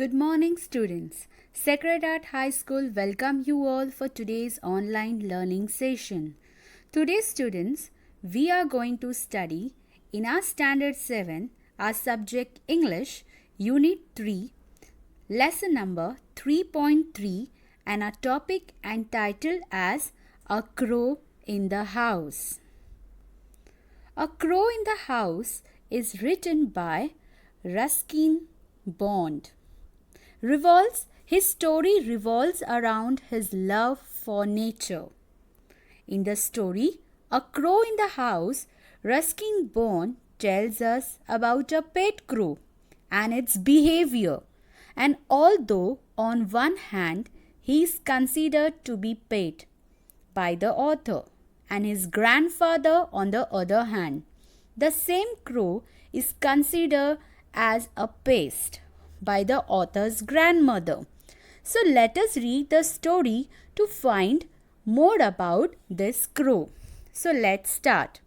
Good morning, students. Sacred Heart High School welcome you all for today's online learning session. Today, students, we are going to study in our Standard 7, our subject English, Unit 3, lesson number 3.3, and our topic entitled as A Crow in the House. A Crow in the House is written by Ruskin Bond. His story revolves around his love for nature. In the story, A Crow in the House, Ruskin Bond tells us about a pet crow and its behavior. And although on one hand he is considered to be pet by the author and his grandfather on the other hand, the same crow is considered as a pest by the author's grandmother. So let us read the story to find more about this crow. So let's start.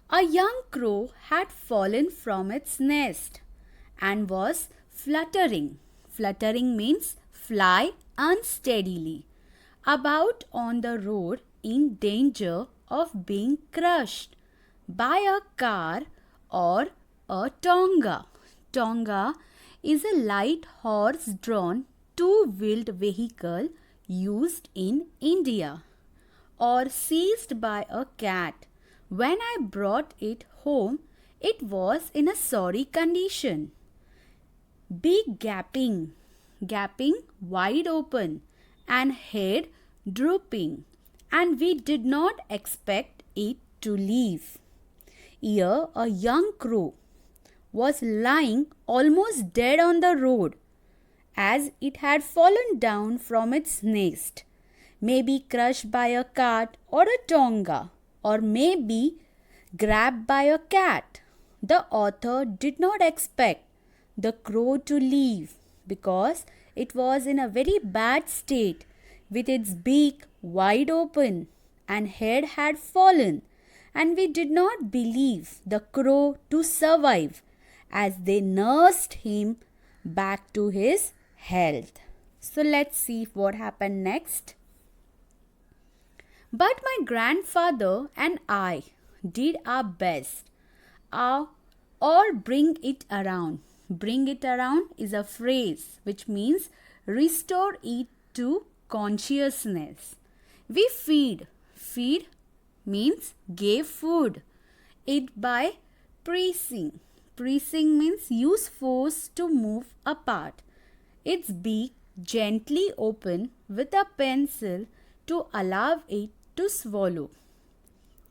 A young crow had fallen from its nest and was fluttering. Fluttering means fly unsteadily about on the road in danger of being crushed by a car or a tonga. Tonga is a light horse-drawn two-wheeled vehicle used in India or seized by a cat. When I brought it home, it was in a sorry condition. Beak gaping wide open and head drooping, and we did not expect it to leave. Here a young crow was lying almost dead on the road as it had fallen down from its nest, maybe crushed by a cart or a tonga, or maybe grabbed by a cat. The author did not expect the crow to leave because it was in a very bad state with its beak wide open and head had fallen, and we did not believe the crow to survive as they nursed him back to his health. So let's see what happened next. But my grandfather and I did our best or bring it around. Bring it around is a phrase which means restore it to consciousness. We feed. Feed means gave food. It by pressing. Pressing means use force to move a part. Its beak gently open with a pencil to allow it to swallow.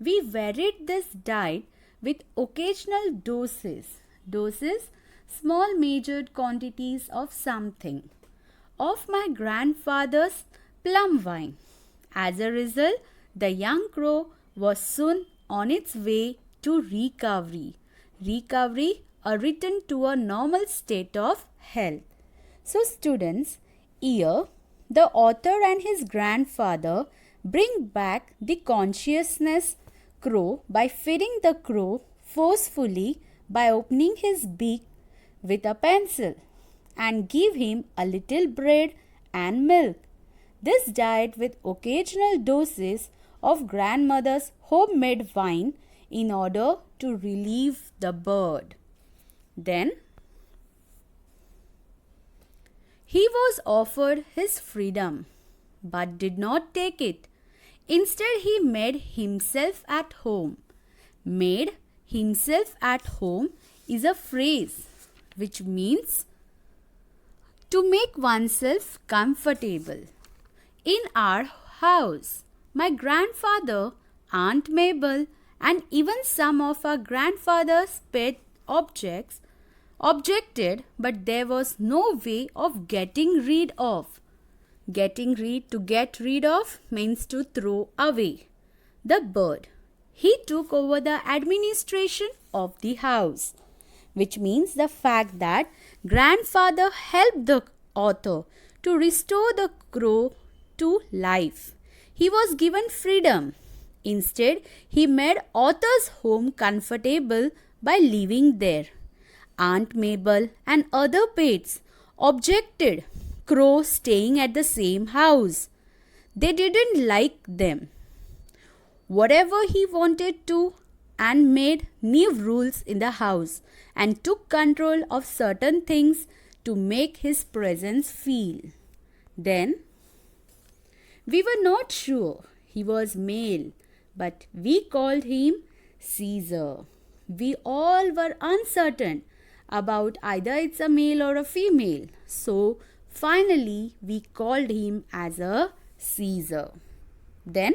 We varied this diet with occasional doses. Doses, small measured quantities of something. Of my grandfather's plum wine. As a result, the young crow was soon on its way to recovery. Recovery, a return to a normal state of health. So students, here the author and his grandfather bring back the consciousness crow by feeding the crow forcefully by opening his beak with a pencil and give him a little bread and milk. This diet with occasional doses of grandmother's homemade wine in order to relieve the bird. Then he was offered his freedom but did not take it. Instead, he made himself at home. Made himself at home is a phrase which means to make oneself comfortable. In our house, my grandfather, Aunt Mabel, and even some of our grandfather's pet objects objected, but there was no way of getting rid of. Get rid of means to throw away. The bird. He took over the administration of the house, which means the fact that grandfather helped the author to restore the crow to life. He was given freedom. Instead, he made author's home comfortable by living there. Aunt Mabel and other pets objected Crow staying at the same house. They didn't like them. Whatever he wanted to, and made new rules in the house and took control of certain things to make his presence feel. Then we were not sure he was male, but we called him Caesar. We all were uncertain about either it's a male or a female. So finally we called him as a Caesar. Then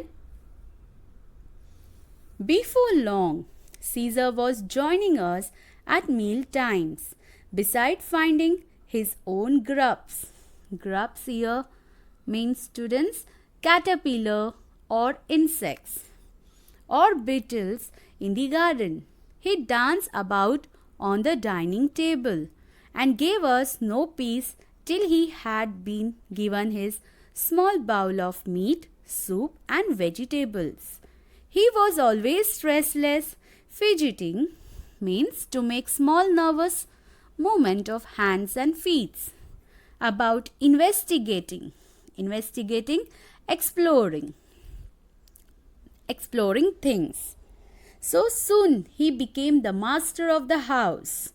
before long, Caesar was joining us at meal times, beside finding his own grubs. Grubs here means, students, caterpillar or insects or beetles in the garden. He danced about on the dining table and gave us no peace till he had been given his small bowl of meat, soup and vegetables. He was always restless. Fidgeting means to make small nervous movement of hands and feet. About investigating. Investigating, exploring things. So soon he became the master of the house.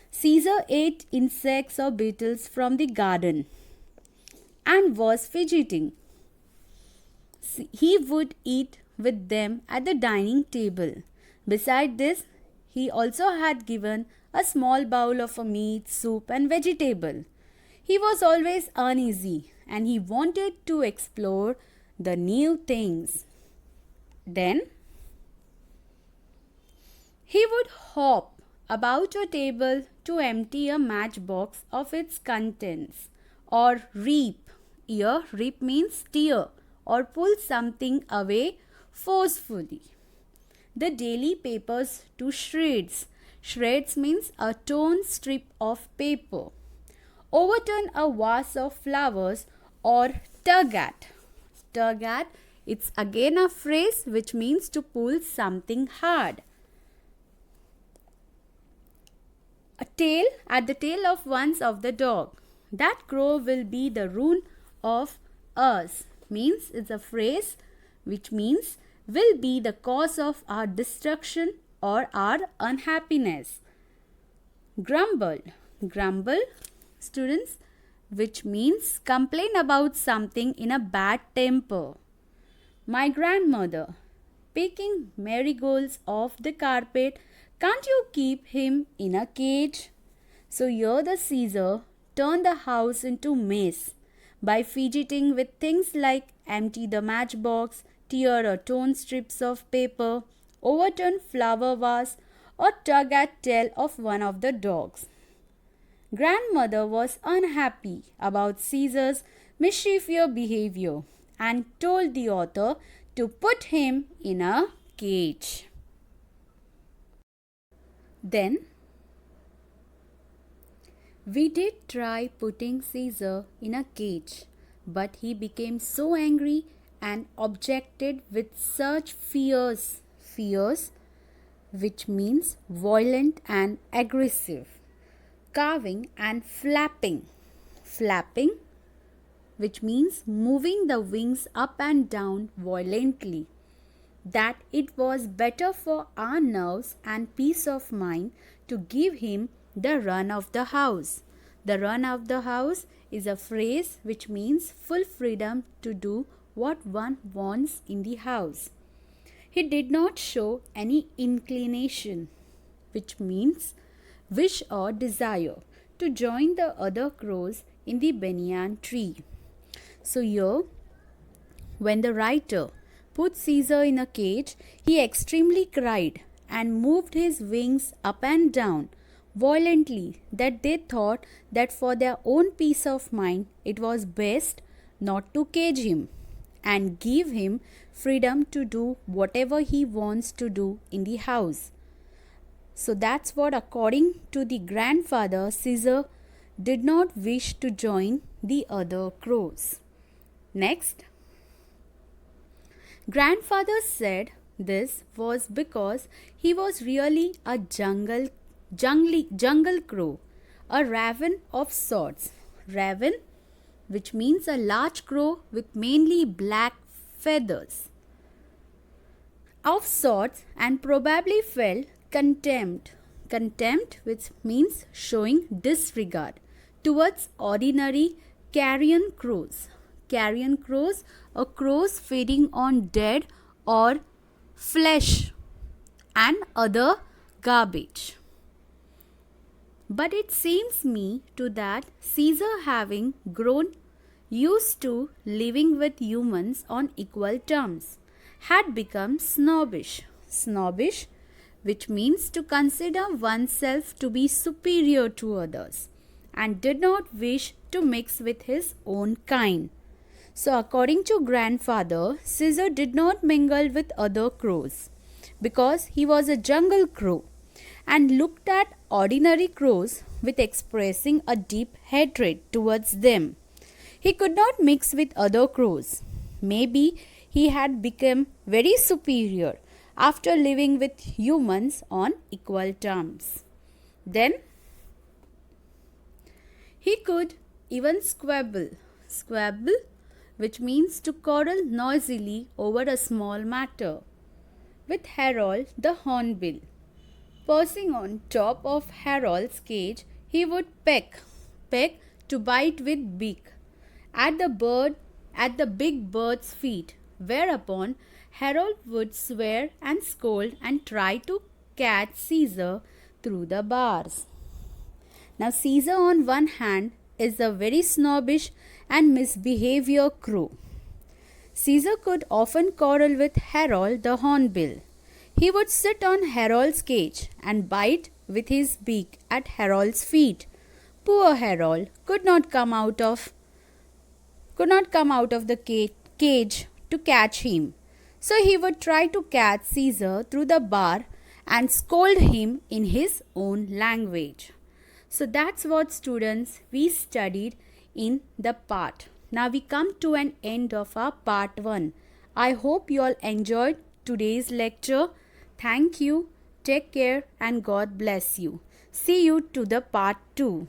Caesar ate insects or beetles from the garden and was fidgeting. He would eat with them at the dining table. Beside this, he also had given a small bowl of a meat, soup and vegetable. He was always uneasy and he wanted to explore the new things. Then he would hop about a table to empty a matchbox of its contents, or reap. Here, reap means steer or pull something away forcefully. The daily papers to shreds. Shreds means a torn strip of paper. Overturn a vase of flowers or tug at. Tug at, it's again a phrase which means to pull something hard. A tail, at the tail of once of the dog. That crow will be the ruin of us. Means it's a phrase which means will be the cause of our destruction or our unhappiness. Grumble. Grumble, students, which means complain about something in a bad temper. My grandmother, picking marigolds off the carpet. Can't you keep him in a cage? So here the Caesar turned the house into mess by fidgeting with things like empty the matchbox, tear or torn strips of paper, overturn flower vase or tug at tail of one of the dogs. Grandmother was unhappy about Caesar's mischievous behavior and told the author to put him in a cage. Then we did try putting Caesar in a cage, but he became so angry and objected with such fierce, which means violent and aggressive, carving and flapping, which means moving the wings up and down violently, that it was better for our nerves and peace of mind to give him the run of the house. The run of the house is a phrase which means full freedom to do what one wants in the house. He did not show any inclination, which means wish or desire, to join the other crows in the banyan tree. So here, when the writer put Caesar in a cage, he extremely cried and moved his wings up and down violently, that they thought that for their own peace of mind it was best not to cage him and give him freedom to do whatever he wants to do in the house. So that's what, according to the grandfather, Caesar did not wish to join the other crows. Next, grandfather said this was because he was really a jungle jungle crow, a raven of sorts. Raven, which means a large crow with mainly black feathers. Of sorts, and probably felt contempt. Contempt, which means showing disregard towards ordinary carrion crows. Carrion crows are crows feeding on dead or flesh and other garbage. But it seems me to that Caesar, having grown used to living with humans on equal terms, had become snobbish. Snobbish, which means to consider oneself to be superior to others, and did not wish to mix with his own kind. So, according to grandfather, Caesar did not mingle with other crows because he was a jungle crow and looked at ordinary crows with expressing a deep hatred towards them. He could not mix with other crows. Maybe he had become very superior after living with humans on equal terms. Then he could even squabble. Squabble, which means to quarrel noisily over a small matter, with Harold the Hornbill. Perching on top of Harold's cage, he would peck to bite with beak at the big bird's feet, whereupon Harold would swear and scold and try to catch Caesar through the bars. Now Caesar on one hand is a very snobbish and misbehavior crow. Caesar could often quarrel with Harold the Hornbill. He would sit on Harold's cage and bite with his beak at Harold's feet. Poor Harold could not come out of the cage to catch him. So he would try to catch Caesar through the bar and scold him in his own language. So that's what, students, we studied in the part. Now we come to an end of our part 1. I hope you all enjoyed today's lecture. Thank you. Take care and God bless you. See you to the part 2.